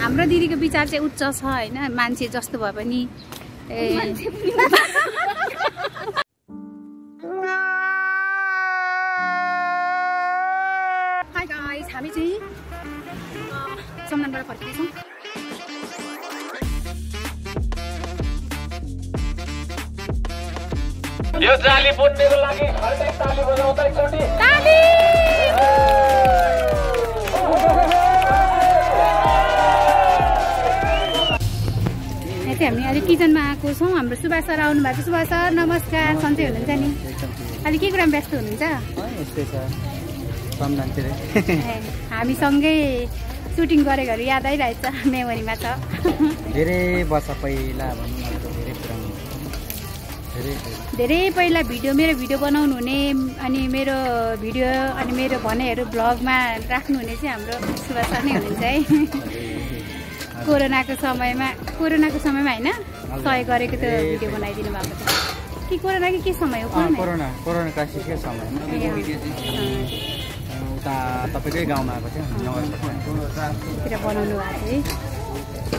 हाम्रो दिदीको विचार चाहिँ उच्च छ हैन, मान्छे जस्तो भए पनि हाई गाइस, हामी चाहिँ समनबाट फर्किन्छौँ। यो जाली बुन्नेको लागि घरमै ताली बजाउँदै एकचोटी ताली। यहाँ चाहिँ हामी अहिले किचनमा आएको छौँ। हाम्रो सुभाष सर आउनु भएको छ। सुभाष सर नमस्कार, सन्चै हुनुहुन्छ नि? अहिले के कुरामा व्यस्त हुनुहुन्छ? हामी सँगै सुटिङ गरेकोहरू याद आइरहेछ, मेमोरीमा छ। धेरै वर्ष पहिला धेरै पहिला मेरो भिडियो बनाउनु हुने अनि मेरो भिडियो अनि मेरो भनाइहरू ब्लगमा राख्नुहुने चाहिँ हाम्रो सुभाष सर नै हुनुहुन्छ है। कोरोनाको समयमा होइन सहयोग गरेको त्यो भिडियो बनाइदिनु भएको छ कि कोरोना कि के समय हो? कोरोना क्राइसिसकै समयमा उता तपाईँकै गाउँमा आएको थियो तिर बनाउनु भएको है।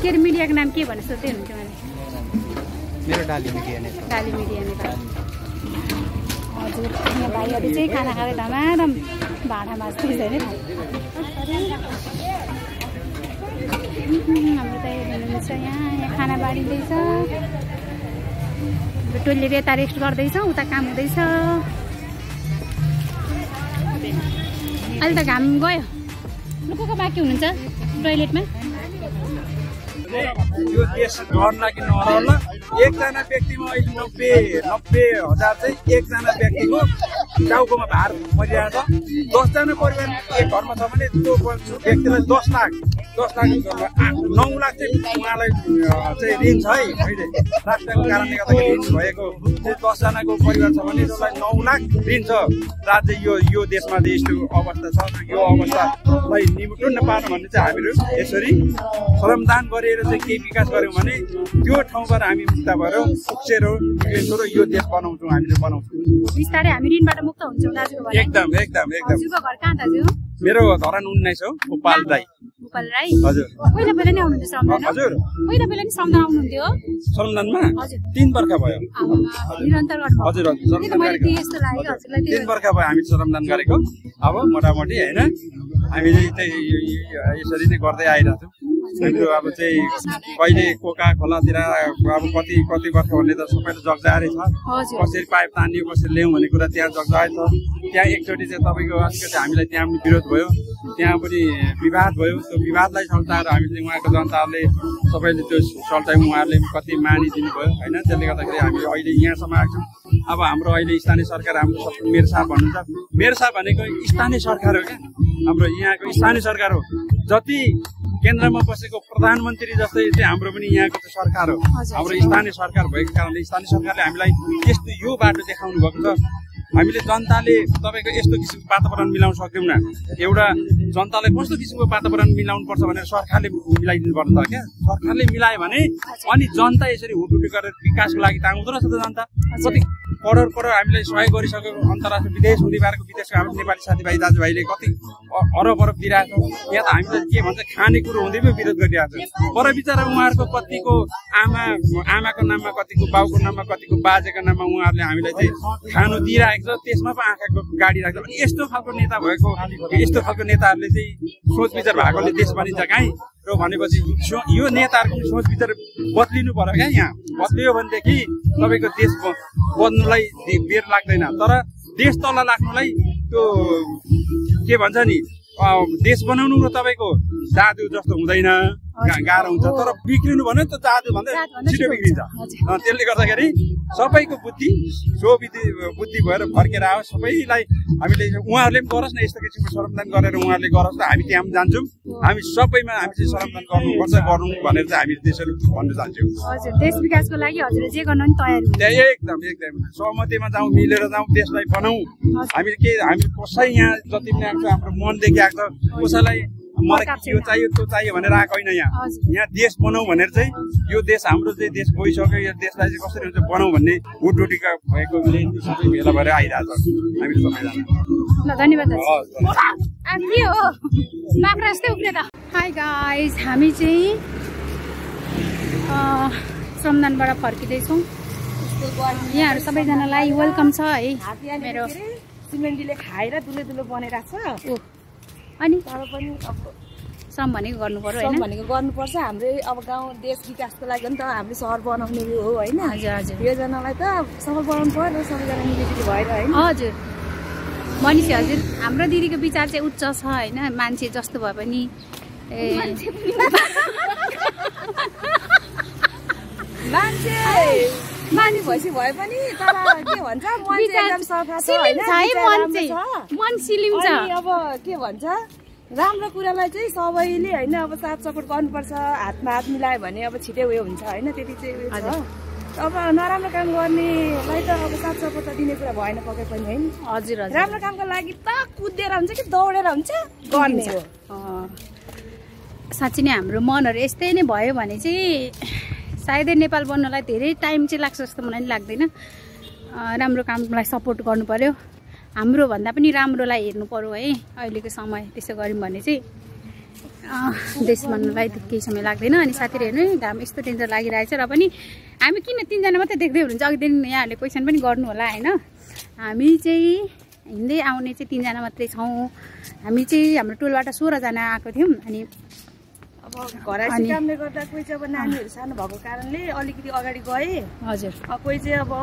के अरे मिडियाको नाम के भनेर सोध्दै हुनुहुन्थ्यो मैले? मेरो डाली मिडिया नेपाल। हजुर, यहाँ भाइहरू चाहिँ खाना खाँदै धमाधम भाँडा माझ्दैछ होइन। हाम्रो त हुनुहुन्छ यहाँ खाना बाँडिँदैछ। टोइलेट यता रेस्ट गर्दैछ, उता काम हुँदैछ। अहिले त घाम गयो। को बाँकी हुनुहुन्छ टोइलेटमा? यो देश गर्ला कि नगर्ला, एकजना व्यक्तिमा अहिले 90,000 चाहिँ एकजना व्यक्तिको टाउकोमा भार परिरहेको छ। 10जना परिवार एक घरमा छ भने त्यो व्यक्तिलाई 10 लाख 9 लाख चाहिँ उहाँलाई चाहिँ ऋण छ है। अहिले राष्ट्रको कारणले गर्दाखेरि ऋण भएको 10जनाको परिवार छ भने त्यसलाई 9 लाख ऋण छ। राज्य यो देशमा यस्तो अवस्था छ। यो अवस्थालाई निमुटुन्न पार्नु भन्ने चाहिँ हामीहरू यसरी श्रमदान गरेर चाहिँ केही विकास गर्यौँ भने त्यो ठाउँबाट हामी मुक्त भएर उक्सेर यो देश बनाउँछौँ, हामीले बनाउँछौँ। बिस्तारै हामी ऋणबाट मुक्त हुन्छौँ दाजुको घर। एकदम। हजुरको घर कहाँ दाजु? मेरो धरान 19 हो, गोपाल राई। हजुर। पहिला नै आउनुहुन्थ्यो श्रमदान? हजुर, पहिला नै श्रमदान आउनुहुन्थ्यो? श्रमदानमा 3 वर्ष भयो। निरन्तर गर्नु? हजुर, श्रमदान गरेको 3 वर्ष भयो हामी श्रमदान गरेको। अब मोटामोटी होइन हामीले चाहिँ यसरी नै गर्दै आइरहेको छौँ। अब चाहिँ कहिले कोका खोलातिर अब कति वर्ष भन्ने त सबैले जगजाहेरै छ। कसरी पाइप तानियो, कसरी ल्याउँ भन्ने कुरा त्यहाँ जगजाहेर छ। त्यहाँ एकचोटि चाहिँ तपाईँको अलिकति हामीलाई त्यहाँ पनि विरोध भयो, त्यहाँ पनि विवाद भयो। त्यो विवादलाई सल्टाएर हामीले उहाँको जनताहरूले सबैले त्यो सल्टायौँ, उहाँहरूले कति मानिदिनु भयो होइन। त्यसले गर्दाखेरि हामी अहिले यहाँसम्म आएको छौँ। अब हाम्रो अहिले स्थानीय सरकार हाम्रो मेयर साहब भन्नुहुन्छ। मेयर साहब भनेको स्थानीय सरकार हो क्या, हाम्रो यहाँको स्थानीय सरकार हो। जति केन्द्रमा बसेको प्रधानमन्त्री जस्तै चाहिँ हाम्रो पनि यहाँको चाहिँ सरकार हो। हाम्रो स्थानीय सरकार भएको कारणले स्थानीय सरकारले हामीलाई यस्तो यो बाटो देखाउनु भएको छ। हामीले जनताले तपाईँको यस्तो किसिमको वातावरण मिलाउन सक्दैनौँ न। एउटा जनतालाई कस्तो किसिमको वातावरण मिलाउनु पर्छ भनेर सरकारले मिलाइदिनु पर्छ क्या। सरकारले मिलायो भने अनि जनता यसरी हुटुटी गरेर विकासको लागि त आउँदो रहेछ त जनता। कति करोड हामीलाई सहयोग गरिसक्यो। अन्तर्राष्ट्रिय विदेशको हाम्रो नेपाली साथीभाइ दाजुभाइले कति अरब दिइरहेको छ। यहाँ त हामीले के भन्छ खानेकुरो हुँदै पनि विरोध गरिरहेको छ। पर बिचरा उहाँहरूको कतिको आमाको नाममा, कतिको बाउको नाममा, कतिको बाजेको नाममा उहाँहरूले हामीलाई चाहिँ खानु दिइरहेको छ। त्यसमा पो आँखाको गाडी राख्छ। अनि यस्तो खालको नेता भएको, यस्तो खालको नेताहरूले चाहिँ सोच विचार भएकोले देश बनिन्छ काहीँ र भनेपछि यो नेताहरूको सोच विचार बदलिनु पर्यो क्या। यहाँ बदलियो भनेदेखि तपाईँको देश बन्नुलाई बेर लाग्दैन। तर देश तल लाग्नुलाई त्यो के भन्छ नि, देश बनाउनु र तपाईँको जादु जस्तो हुँदैन, गाह्रो हुन्छ। तर बिग्रिनु भने त जादु भन्दा छिटो बिग्रिन्छ। त्यसले गर्दाखेरि सबैको बुद्धि बुद्धि भएर फर्केर आओ। सबैलाई हामीले उहाँहरूले पनि गरोस् न, यस्तो किसिमको श्रमदान गरेर उहाँहरूले गरोस् न। हामी त्यहाँ पनि जान्छौँ। हामी सबैमा हामी चाहिँ श्रमदान गर्नुपर्छ भनेर चाहिँ हामी त्यसरी भन्न चाहन्छौँ। हजुर, देश विकासको लागि हजुरले जे गर्न नि तयार हुनुहुन्छ? एकदम सहमतिमा जाउँ, मिलेर जाउँ, देशलाई बनाऊ। हामी कसै यहाँ जति पनि आएको छ हाम्रो मनदेखि आएको छ। कसैलाई मलाई यो चाहियो त्यो चाहियो भनेर आएको होइन। यहाँ देश बनाऊ भनेर चाहिँ यो देश हाम्रो चाहिँ देश गइसक्यो, यो देशलाई चाहिँ कसरी हुन्छ बनाऊ भन्ने हुटुटीका भएकोले सबै भेला भएर आइरहेको छ हामीले सबैजना। धन्यवाद। के हो बाख्रा जस्तै उक्रेर हाई गाइज, हामी चाहिँ श्रमदानबाट फर्किँदैछौँ। यहाँहरू सबैजनालाई वेलकम छ है। मेरो सिमेन्टीले खाएर दुलो दुलो बनेरहेको छ। अनि तर पनि अब श्रम भनेको गर्नु पर्यो श्रम होइन? भनेको गर्नुपर्छ। हाम्रै अब गाउँ देश विकासको लागि नि त हामीले सहर बनाउने हो होइन। हजुर हजुर योजनालाई त सहर बनाउनु पर्यो सबैजना मिलिजुली भएर होइन। हजुर मनिषी हजुर, हाम्रो दिदीको विचार चाहिँ उच्च छ होइन। मान्छे जस्तो भए पनि मान्छे भएपछि भए पनि तर के भन्छ मान्छे एकदम सफा छ होइन। मन सिलिम छ। अनि अब के भन्छ राम्रो कुरालाई चाहिँ सबैले होइन अब साथ सपोर्ट गर्नुपर्छ। हातमा हात मिलायो भने अब छिटै उयो हुन्छ होइन। त्यति चाहिँ उयो छ। अब नराम्रो काम गर्नेलाई त अब साथ सपोर्ट त दिने कुरा भएन पक्कै पनि होइन। हजुर हजुर, राम्रो कामको लागि त कुदेर हुन्छ कि दौडेर हुन्छ गर्ने हो। साँच्चै नै हाम्रो मनहरू यस्तै नै भयो भने चाहिँ सायदै नेपाल बन्नलाई धेरै टाइम चाहिँ लाग्छ जस्तो मलाई नि लाग्दैन। राम्रो कामलाई सपोर्ट गर्नु पर्यो। हाम्रो भन्दा पनि राम्रोलाई हेर्नु पर्यो है अहिलेको समय। त्यसो गऱ्यौँ भने चाहिँ देश बन्नलाई केही समय लाग्दैन। अनि साथीहरू हेर्नु घाम यस्तो डेन्जर लागिरहेछ र पनि हामी किन 3 जना मात्रै देख्दै हुनुहुन्छ? अघि दिन यहाँहरूले क्वेसन पनि गर्नु होला होइन। हामी चाहिँ हिँड्दै आउने चाहिँ 3 जना मात्रै छौँ। हामी चाहिँ हाम्रो टोलबाट 16 जना आएको थियौँ। अनि अब घराइसी कामले गर्दा कोही चाहिँ अब नानीहरू सानो भएको कारणले अलिकति अगाडि गए। हजुर, कोही चाहिँ अब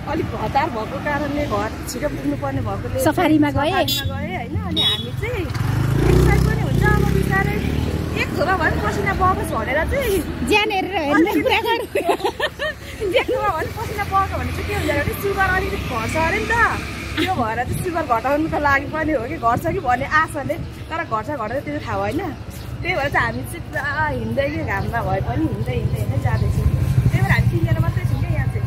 अलिक हतार भएको कारणले घर छिटो पुग्नुपर्ने भएकोले सफारीमा गए होइन। अनि हामी चाहिँ एक्सर्साइज पनि हुन्छ। अब बिस्तारै एक थोरा भए पनि पसिना बगोस् भनेर चाहिँ ज्यान हेरेर हेर्ने कुरा गर्नु। एक थोरा भए पनि पसिना बग्यो भने चाहिँ के हुन्छ भने सुगर अलिकति घट्छ अरे नि त। त्यो भएर चाहिँ सुगर घटाउनुको लागि पनि हो कि घट्छ कि भन्ने आशाले। तर घट्छ घट्छ त्यो थाहा भएन। त्यही भएर चाहिँ हामी चाहिँ पुरा हिँड्दै कि घाममा भए पनि हिँड्दै हिँड्दै हिँड्दै जाँदैछौँ। त्यही भएर हामी 3 जना मात्रै छौँ क्या यहाँ चाहिँ।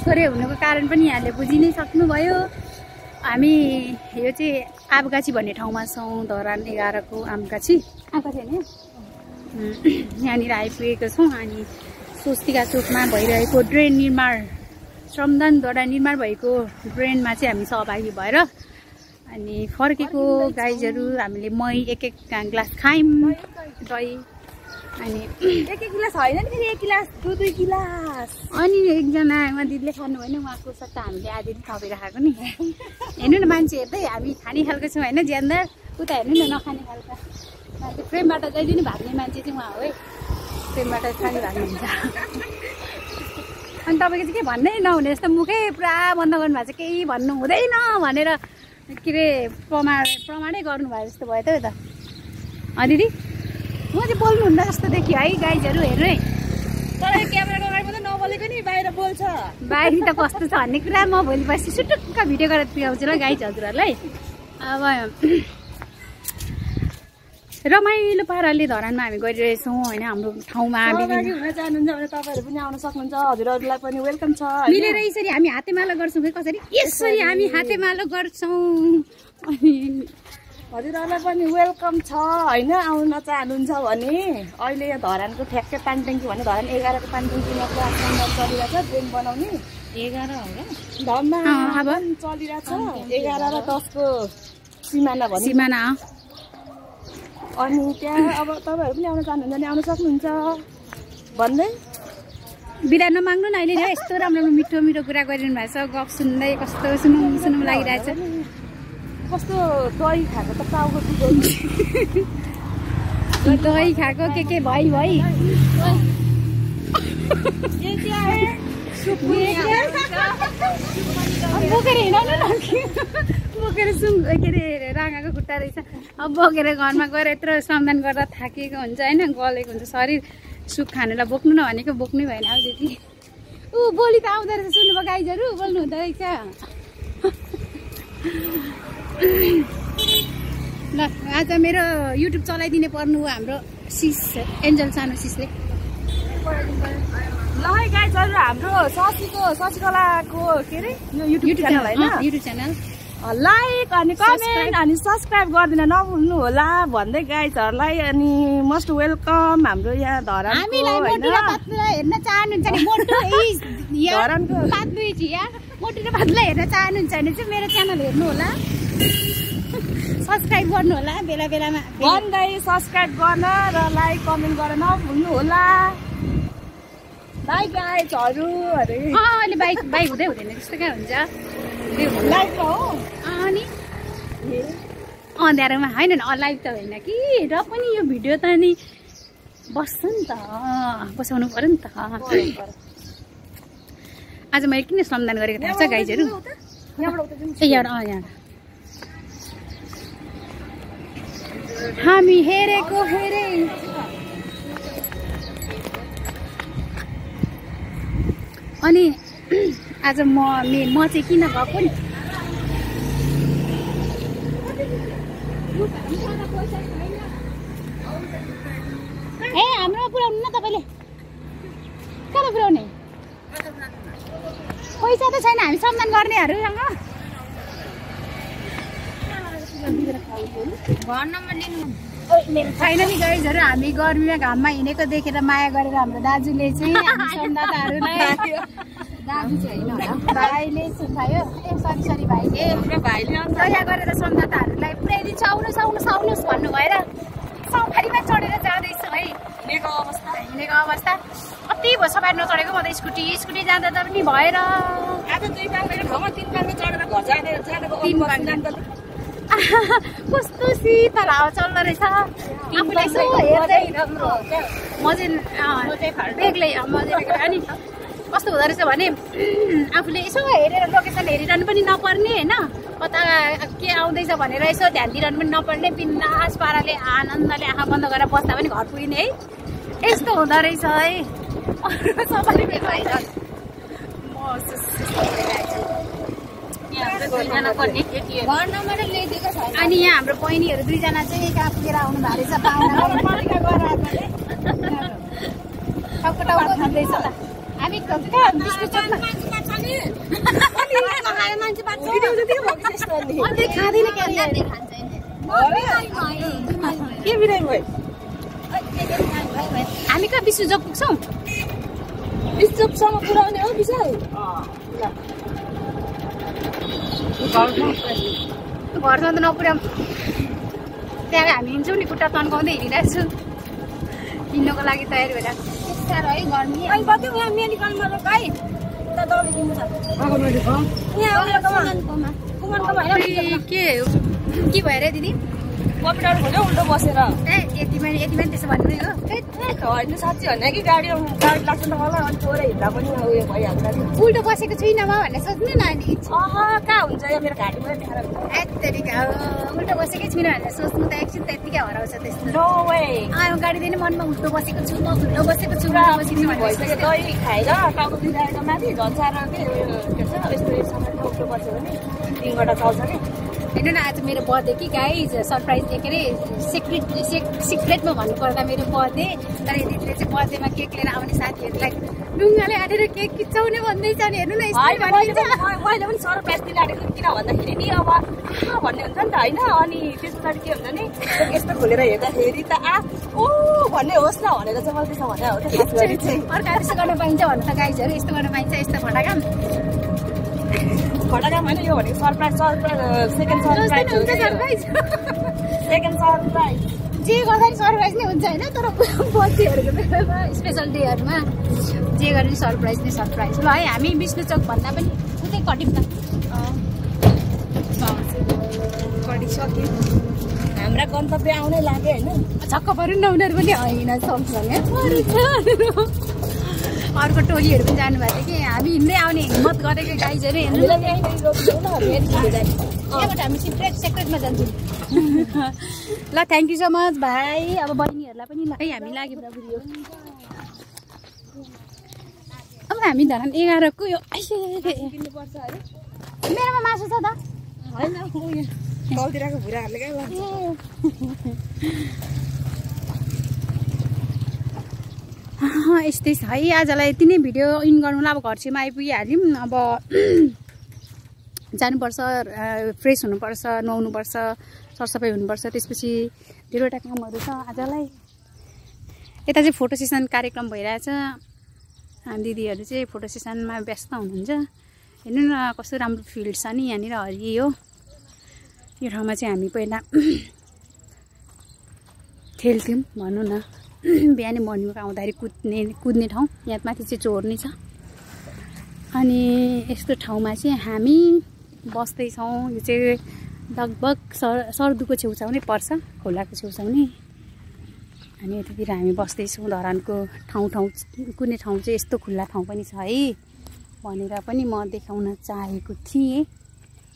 छोरे हुनुको कारण पनि यहाँले बुझि नै सक्नुभयो। हामी यो चाहिँ आबगाछी भन्ने ठाउँमा छौँ। धरान 11 को आमगाछी होइन। यहाँनिर आइपुगेको छौँ। अनि स्वस्तिका चोकमा भइरहेको ड्रेन निर्माण, श्रमदानद्वारा निर्माण भएको ड्रेनमा चाहिँ हामी सहभागी भएर अनि फर्केको गाइजहरू हामीले मही एक ग्लास खायौँ दही। अनि एक गिलास होइन नि फेरि 1 गिलास 2 गिलास। अनि एकजना दिदीले खानु भएन, उहाँको सट्टा हामीले आधी थपेर खाएको नि। हेर्नु न मान्छे हेर्दै हामी खाने खालको छौँ होइन। ज्यानदार उता हेर्नु न नखाने खालको मान्छे। प्रेमबाट जहिले नि भाग्ने मान्छे चाहिँ उहाँ हो है। प्रेमबाट खाने भाग्नुहुन्छ। अनि तपाईँको चाहिँ के भन्नै नहुने जस्तो मुखै पुरा बन्द गर्नुभएको छ। केही भन्नु हुँदैन भनेर के अरे प्रमाणै गर्नुभयो जस्तो भयो त हो त। दिदी म चाहिँ बोल्नुहुन्न जस्तो देखियो है गाइजहरू। हेर्नु है तर क्यामेराको अगाडि मात्रै नबोलेको नि बाहिर बोल्छ। बाहिर त कस्तो छ भन्ने कुरा म भोलि पर्सि सुटुक्क भिडियो गरेर पुऱ्याउँछु ल गाइज हजुरहरूलाई। अब रमाइलो पाराले धरानमा हामी गरिरहेछौँ होइन। हाम्रो ठाउँमा सहभागी हुन चाहनुहुन्छ भने तपाईँहरू पनि आउन सक्नुहुन्छ। हजुरहरूलाई पनि वेलकम छ। मिलेर यसरी हामी हातेमालो गर्छौँ कि कसरी यसरी हामी हातेमालो गर्छौँ। अनि हजुरहरूलाई पनि वेलकम छ होइन। आउन चाहनुहुन्छ भने अहिले यहाँ धरानको ठ्याक्कै पानी ट्याङ्की भने धरान 11 को पानी ट्याङ्कीमा काम चलिरहेछ। ड्रेन बनाउने 11 हो धममा अब चलिरहेछ। 11 र 10 को सिमाना भन्ने सिमाना। अनि त्यहाँ अब तपाईँहरू पनि आउन चाहनुहुन्छ भने आउन सक्नुहुन्छ भन्दै बिदा नमाग्नु न। अहिले यस्तो राम्रो मिठो मिठो कुरा गरिरहनु भएको छ। गफ सुन्दै कस्तो सुनौँ लागिरहेछ। कस्तो दही खाएको त टाउको दही खाएको के भइ बोकेर हिँडाउनु न। बोकेर के अरे राँगाको खुट्टा रहेछ। अब बोकेर घरमा गएर यत्रो श्रमदान गर्दा थाकेको हुन्छ होइन, गलेको हुन्छ शरीर। सुख खानुलाई बोक्नु नभनेको बोक्नै भएन अब त्यति। बोली त आउँदो रहेछ। सुन्नुभयो गाइजहरू? बोल्नु हुँदो रहेछ। ल आज मेरो युट्युब चलाइदिने पर्नु हो हाम्रो सिस एन्जल सानो सिसले। ल है गाइजहरू हाम्रो शशिकलाको के अरे यो युट्युब च्यानल होइन। युट्युब च्यानल लाइक अनि कमेन्ट अनि सब्सक्राइब गरिदिन नभुल्नु होला भन्दै गाइजहरूलाई। अनि मोस्ट वेलकम हाम्रो यहाँ धरानको हेर्न चाहनुहुन्छ भने मोटु र पातलु हेर्न चाहनुहुन्छ भने चाहिँ मेरो च्यानल हेर्नु होला। सब्सक्राइब गर्नु होला बेला बेलामा भन्दै सब्सक्राइब गर्न र लाइक कमेन्ट गर्न नभुल्नु होला। बाई गाइजहरु अरे अहिले बाइक हुँदै हुँदैन त्यस्तो क्या हुन्छ लाइक हो अनि अँध्यारोमा होइन लाइभ त होइन कि र पनि यो भिडियो त नि बस्छ नि त बसाउनु पर्यो नि त। आज मैले किन श्रमदान गरेको थाहा छ गाइजहरू? ए यहाँ हामी हेरेको हेरे अनि आज म चाहिँ किन गएको नि ए हाम्रो पुऱ्याउनु न तपाईँले कता पुऱ्याउने पैसा त छैन हामी सम्मान गर्नेहरूसँग छैन नि गाइजहरू हामी गर्मीमा घाममा हिँडेको देखेर माया गरेर हाम्रो दाजुले चाहिँ हामी सम्झदाताहरूलाई भाइले सुन्थायो ए सरी भाइले दया गरेर सम्झदाताहरूलाई पुऱ्याइदिन्छ आउनुहोस् भन्नु भएर सवारीमा चढेर जाँदैछु है। हिँडेको अवस्था कति भयो सवारी नचढेको म त स्कुटी जाँदा त पनि भएर आज 2 पाङ्गको ठाउँमा 3 पाङ्गो चढेर घर जाँदाको 3 पाङ्गो कस्तो शीतल हावा चल्दो रहेछ आफूलाई यसो हेर्दै बेग्लै अनि कस्तो हुँदो रहेछ भने आफूले यसो हेरेर लोकेसन हेरिरहनु पनि नपर्ने होइन कता के आउँदैछ भनेर यसो ध्यान दिइरहनु पनि नपर्ने बिन्दास पाराले आनन्दले आँखा बन्द गरेर बस्दा पनि घर पुगिने है यस्तो हुँदो रहेछ है। अनि यहाँ हाम्रो बहिनीहरू 2 जना चाहिँ कहाँ पुगेर आउनु भएको रहेछ टाउको खाँदैछ ल हामी खाँदैन के बिरामी भयो हामी कहाँ विश्वजोग पुग्छौँ विश्वजोगसम्म पुऱ्याउने हो विशाल घरसम्म त नपुर्याउँ त्यहाँ हामी हिँड्छौँ नि खुट्टा तन्काउँदै हिँडिरहेको छु हिँड्नको लागि तयारी भएर साह्रो है गर्मी के भएर दिदी कम्प्युटर खोल्यो उल्टो बसेर ए यतिमा त्यसो भन्नु हो होइन साँच्ची होइन कि गाडी लाग्छ त मलाई अनि छोरा हिँड्दा पनि उयो भइहाल्छ नि उल्टो बसेको छुइनँ म भनेर सोच्नु न नि कहाँ हुन्छ यो मेरो घाँटीमा उल्टो बसेकै छुइनँ भनेर सोच्नु त एकछिन त्यत्तिकै हराउँछ त्यस्तो गाडी दिने मनमा उल्टो बसेको छु म उल्टो बसेको छु भइसक्यो दही खाएर टाउको बिराएर माथि झन्साएर के भन्छ यस्तो उल्टो बस्यो भने 3 घन्टा चल्छ कि होइन न आज मेरो बर्थडे कि गाइज सरप्राइज के अरे सिक्रेटमा भन्नुपर्दा मेरो बर्थडे तर दिदीले चाहिँ बर्थडेमा केक लिएर आउने साथीहरूलाई ढुङ्गाले हालेर केक खिचाउने भन्दैछ नि हेर्नु न मैले पनि सरप्राइज दिइराखेको किन भन्दाखेरि नि अब भन्ने हुन्छ नि त होइन अनि त्यस पछाडि के हुन्छ नि यस्तो खोलेर हेर्दाखेरि त ओ भन्ने होस् न भनेर चाहिँ मैले त्यसो भने हो अर्का त्यस्तो गर्न पाइन्छ भन्नु त गाइजहरू यस्तो गर्न पाइन्छ यस्तो फटाका होइन यो भनेको सरप्राइज सेकेन्ड सरप्राइज जे गर्दा नि सरप्राइज नै हुन्छ होइन तर बर्थडेहरूको बेलामा स्पेसल डेहरूमा जे गरे नि सरप्राइज नै सरप्राइज ल है हामी विष्णु चोक भन्दा पनि उतै कटिम त कटिसक्यो हाम्रा गन्तव्य आउनै लाग्यो होइन छक्क पऱ्यो नि उनीहरू पनि होइन सँगसँगै अर्को टोलीहरू पनि जानुभएको थियो कि हामी हिँड्दै आउने हिम्मत गरेको गाइजहरू यहाँबाट हामी सेक्रेटमा जान्छौँ ल थ्याङ्क यू सो मच भाइ अब बहिनीहरूलाई पनि ल है हामी लाग्यो भिडियो अब हामी धरान 11 को यो मेरोमा मासु छ त होइन गाउँतिरको भुराहरूले क्या यस्तै छ है आजलाई यति नै भिडियो इन गर्नुलाई अब घर छेउमा आइपुगिहाल्यौँ अब जानुपर्छ फ्रेस हुनुपर्छ नुहाउनुपर्छ सरसफाइ हुनुपर्छ त्यसपछि धेरैवटा कामहरू छ आजलाई यता चाहिँ फोटो सेसन कार्यक्रम भइरहेछ दिदीहरू चाहिँ फोटो सेसनमा व्यस्त हुनुहुन्छ हेर्नु न कस्तो राम्रो फिल्ड छ नि यहाँनिर हरियो यो ठाउँमा चाहिँ हामी पहिला खेल्थ्यौँ भनौँ न। बिहानै मर्निङको आउँदाखेरि कुद्ने ठाउँ, यहाँ माथि चाहिँ चोर्नी छ। अनि यस्तो ठाउँमा चाहिँ हामी बस्दैछौँ। यो चाहिँ लगभग सर्दुको छेउछाउ नै पर्छ, खोलाको छेउछाउ नै। अनि यतातिर हामी बस्दैछौँ। धरानको ठाउँ कुनै ठाउँ चाहिँ यस्तो खुल्ला ठाउँ पनि छ है भनेर पनि म देखाउन चाहेको थिएँ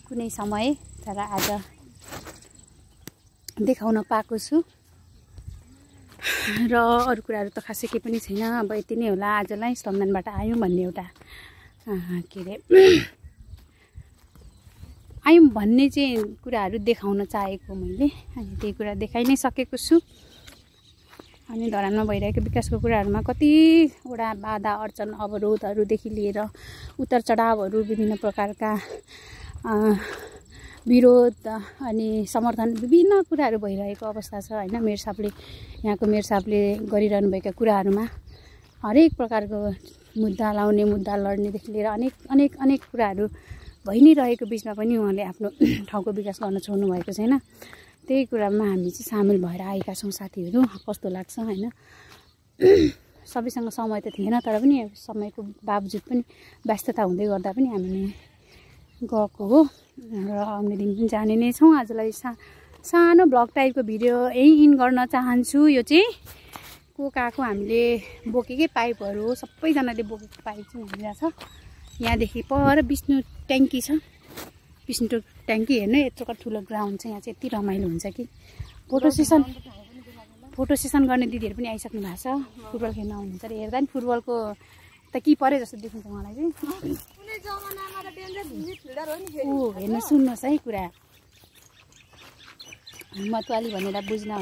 कुनै समय, तर आज देखाउन पाएको छु। र अरू कुराहरू त खासै केही पनि छैन। अब यति नै होला आजलाई। श्रमदानबाट आयौँ भन्ने एउटा के अरे आयौँ भन्ने चाहिँ कुराहरू देखाउन चाहेको मैले, अनि त्यही कुरा देखाइ नै सकेको छु। अनि धरानमा भइरहेको विकासको कुराहरूमा कतिवटा बाधा अर्चन अवरोधहरूदेखि लिएर उतार चढावहरू, विभिन्न प्रकारका विरोध अनि समर्थन, विभिन्न कुराहरू भइरहेको अवस्था छ होइन। मेयर साहबले, यहाँको मेयर साहबले गरिरहनु भएका कुराहरूमा हरेक प्रकारको मुद्दा लाउने, मुद्दा लड्नेदेखि लिएर अनेक कुराहरू भइ नै रहेको बिचमा पनि उहाँले आफ्नो ठाउँको विकास गर्न छोड्नु भएको छैन। त्यही कुरामा हामी चाहिँ सामेल भएर आएका छौँ साथीहरू। कस्तो लाग्छ होइन। सबैसँग समय त थिएन, तर पनि समयको बावजुद पनि व्यस्तता हुँदै गर्दा पनि हामीले गएको हो र आउने दिन पनि जाने नै छौँ। आजलाई सानो ब्लग टाइपको भिडियो यही इन गर्न चाहन्छु। यो चाहिँ कोकाको हामीले बोकेकै पाइपहरू हो, सबैजनाले बोकेको पाइप चाहिँ यहाँनिर छ। यहाँदेखि पर विष्णु ट्याङ्की छ, विष्णु ट्याङ्की हेर्नु, यत्रो ठुलो ग्राउन्ड छ। यहाँ चाहिँ यति रमाइलो हुन्छ कि फोटो सेसन गर्ने दिदीहरू पनि आइसक्नु भएको छ। फुटबल खेल्न आउनुहुन्छ अरे। हेर्दा नि फुटबलको त कि परे जस्तो देखिन्छ मलाई चाहिँ। हेर्नु सुन्नुहोस् है कुरा, मतवाली भनेर बुझ्न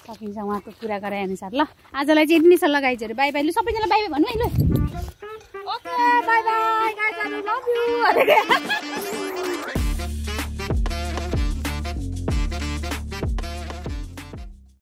सकिन्छ उहाँको कुरा गराएअनुसार। ल आजलाई चाहिँ यति नै छ लगाइजहरू। By by. लु सबैजना बाई बाई भन्नु है। ल okay by by guys, I love you.